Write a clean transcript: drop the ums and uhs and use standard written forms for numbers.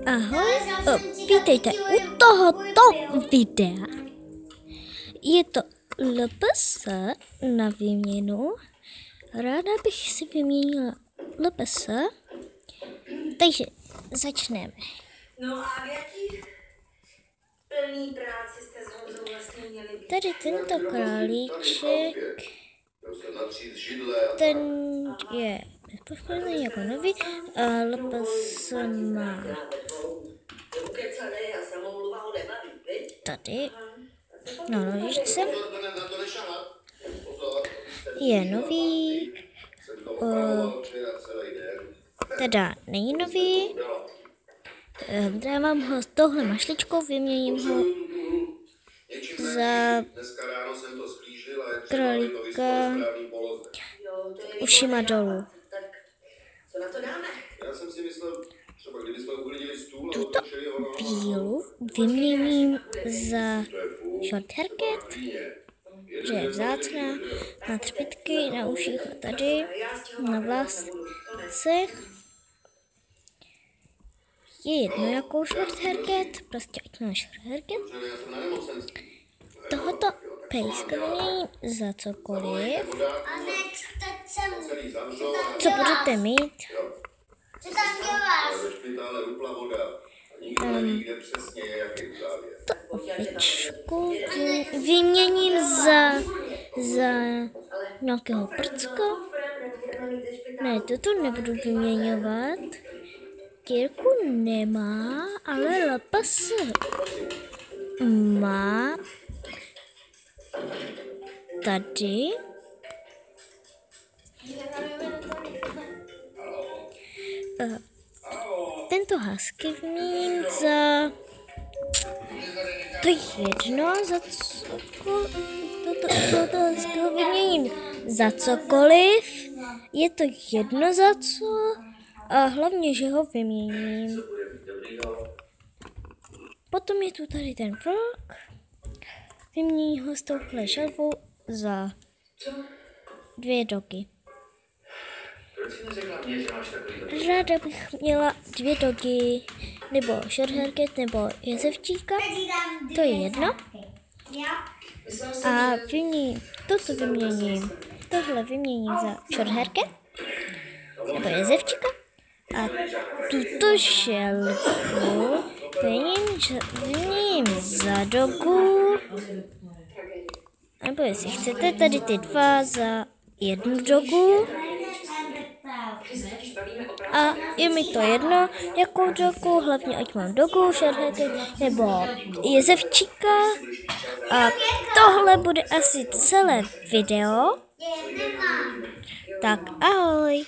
Ahoj, vítejte u tohoto videa. Je to LPS na výměnu. Ráda bych si vyměnila LPS. Takže začneme. No a v jaký plný práci jste s Honzou vlastně měli být? Tady tento králíček, ten je bezpoškozený jako nový a LPS má tady na nožičce. Je nový, teda není nový. Dávám ho s touhle mašličkou, vyměním ho za králíka ušima dolů. Tuto bílu vyměním za short haircut, že je vzácná, má třpytky na uších a tady, na vlasech. Je jedno jakou short haircut, prostě ať má short haircut. Tohoto pejska vyměním za cokoliv, co budete mít. To ovičku vyměním za nějakého prcka. Ne, toto nebudu vyměňovat. Kýrku nemá, ale LPS má. Tady. Tento husky vyměním za to jedno, za cokoliv. Toto husky vyměním za cokoliv. Je to jedno za co a hlavně, že ho vyměním. Potom je tu tady ten vlk. Vyměním ho s touhle šelvou za 2 dogy. Ráda bych měla 2 dogy, nebo short haircut, nebo jezevčíka, to je jedno. A toto vyměním, tohle vyměním za short haircut, nebo jezevčíka. A tuto šelvu vyměním za dogu, nebo jestli chcete, tady ty 2 za 1 dogu. A je mi to jedno, jakou dogu, hlavně ať mám dogu, šarhety nebo jezevčíka. A tohle bude asi celé video. Tak ahoj.